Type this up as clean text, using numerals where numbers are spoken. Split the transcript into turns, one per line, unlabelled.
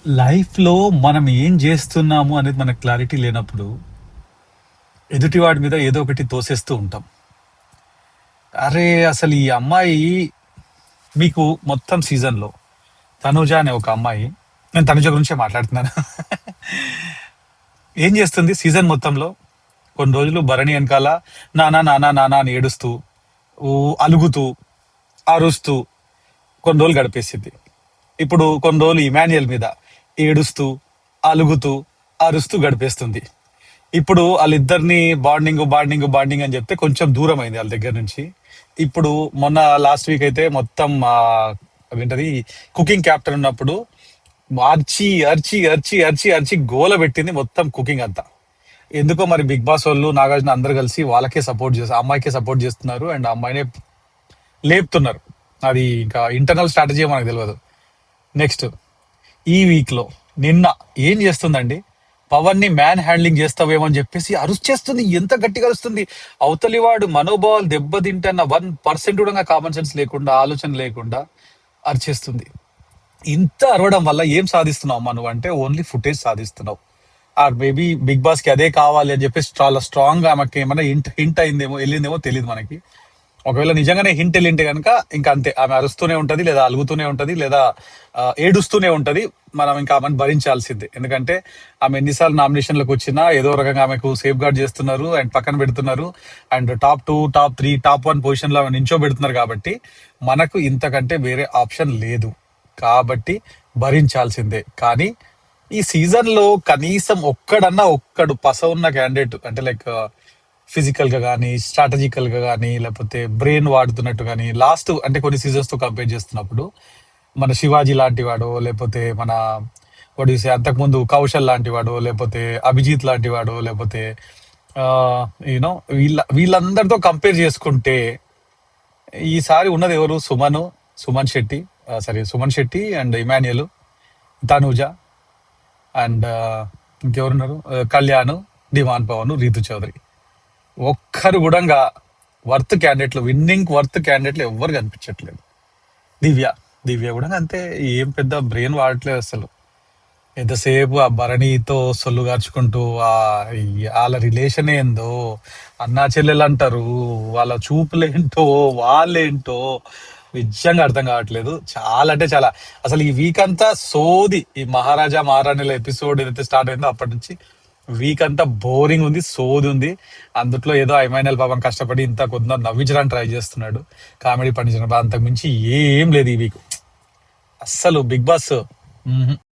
లైఫ్‌లో మనం ఏం జేస్తున్నాము అనేది మనకు క్లారిటీ లేనప్పుడు, ఎదుటివాడి మీద ఏదో ఒకటి తోసేస్తూ ఉంటాం. అరే! అసలు ఈ అమ్మాయి మీకు మొత్తం సీజన్‌లో తనుజ అనే ఒక అమ్మాయి, నేను తనుజ గురించే మాట్లాడుతున్నాను. ఏం జేస్తుంది సీజన్ మొత్తంలో? కొన్ని రోజులు భరణి ఎనకాల నాన్న, నాన్న, నాన్న అని ఏడుస్తూ, అలుగుతూ, అరుస్తూ కొన్ని రోజులు గడిపేసిద్ది. ఇప్పుడు కొన్ని రోజులు ఇమాన్యుయల్ మీద ఏడుస్తూ, అలుగుతూ, అరుస్తూ గడిపేస్తుంది. ఇప్పుడు వాళ్ళిద్దరిని బాండింగ్ బాండింగ్ బాండింగ్ అని చెప్తే కొంచెం దూరం అయింది వాళ్ళ దగ్గర నుంచి. ఇప్పుడు మొన్న లాస్ట్ వీక్ అయితే మొత్తం అదేంటది కుకింగ్ క్యాప్టెన్ ఉన్నప్పుడు అర్చి అర్చి అర్చి అర్చి అర్చి గోల పెట్టింది మొత్తం కుకింగ్ అంతా. ఎందుకో మరి బిగ్ బాస్ వాళ్ళు నాగార్జున అందరు కలిసి వాళ్ళకే సపోర్ట్ చేస్తారు, అమ్మాయికే సపోర్ట్ చేస్తున్నారు అండ్ అమ్మాయినే లేపుతున్నారు. అది ఇంకా ఇంటర్నల్ స్ట్రాటజీ మనకు తెలియదు. నెక్స్ట్ ఈ వీక్ లో నిన్న ఏం చేస్తుందండి, పవన్ ని మ్యాన్ హ్యాండ్లింగ్ చేస్తావేమో అని చెప్పేసి అరుచేస్తుంది. ఎంత గట్టిగా అరుస్తుంది! అవతలి వాడు మనోభావాలు దెబ్బతింటున్న 1% కూడా కామన్ సెన్స్ లేకుండా, ఆలోచన లేకుండా అరిచేస్తుంది. ఇంత అరవడం వల్ల ఏం సాధిస్తున్నావు అమ్మా నువ్వు అంటే ఓన్లీ ఫుటేజ్ సాధిస్తున్నావు. ఆర్ మేబీ బిగ్ బాస్ కి అదే కావాలి అని చెప్పేసి చాలా స్ట్రాంగ్ గా ఆమెకి ఏమైనా హింట్ హింట్ అయిందేమో, వెళ్ళిందేమో తెలియదు మనకి. ఒకవేళ నిజంగానే హింట్ వెళ్ళింటే కనుక ఇంకా అంతే, ఆమె అరుస్తూనే ఉంటది, లేదా అలుగుతూనే ఉంటది, లేదా ఏడుస్తూనే ఉంటది. మనం ఇంకా ఆమెను భరించాల్సిందే. ఎందుకంటే ఆమె ఎన్నిసార్లు నామినేషన్లకు వచ్చినా ఏదో రకంగా ఆమెకు సేఫ్ గార్డ్ చేస్తున్నారు అండ్ పక్కన పెడుతున్నారు and top 2, top 3, top 1 position లో ఆమె నించో పెడుతున్నారు. కాబట్టి మనకు ఇంతకంటే వేరే ఆప్షన్ లేదు. కాబట్టి భరించాల్సిందే. కానీ ఈ సీజన్ లో కనీసం ఒక్కడు పస ఉన్న క్యాండిడేట్ అంటే లైక్ ఫిజికల్ గా కానీ, స్ట్రాటజికల్ గా కానీ, లేకపోతే బ్రెయిన్ వాడుతున్నట్టు కానీ, లాస్ట్ అంటే కొన్ని సీజన్స్ తో కంపేర్ చేస్తున్నప్పుడు మన శివాజీ లాంటి వాడో, లేకపోతే మన ఒడిసే అంతకుముందు కౌశల్ లాంటి వాడో, లేకపోతే అభిజిత్ లాంటి వాడో, లేకపోతే యూనో వీళ్ళందరితో కంపేర్ చేసుకుంటే ఈసారి ఉన్నది ఎవరు? Suman Shetty, Suman Shetty and Emmanuel, Tanuja and ఇంకెవరున్నారు, కళ్యాణ్, డిమాన్ పవన్, రీతు చౌదరి. ఒక్కరు కూడా వర్త్ క్యాండిడేట్లు, విన్నింగ్ వర్త్ క్యాండిడేట్లు ఎవ్వరు కనిపించట్లేదు. దివ్య దివ్య కూడా అంతే, ఏం పెద్ద బ్రెయిన్ వాడట్లేదు అసలు. ఎంతసేపు ఆ భరణితో సొల్లు గార్చుకుంటూ వాళ్ళ రిలేషన్ ఏందో, అన్నా చెల్లెలు అంటారు, వాళ్ళ చూపులేంటో, వాళ్ళేంటో నిజంగా అర్థం కావట్లేదు. చాలా అంటే చాలా. అసలు ఈ వీక్ అంతా సోది. ఈ మహారాజా మహారాణిల ఎపిసోడ్ ఏదైతే స్టార్ట్ అయిందో అప్పటి నుంచి వీక్ అంతా బోరింగ్ ఉంది, సోది ఉంది. అందుట్లో ఏదో ఐమైనల్ పాపం కష్టపడి ఇంత కొంత నవ్వించడానికి ట్రై చేస్తున్నాడు, కామెడీ పండించడం. అంతకు మించి ఏం లేదు ఈ వీక్ అస్సలు బిగ్ బాస్.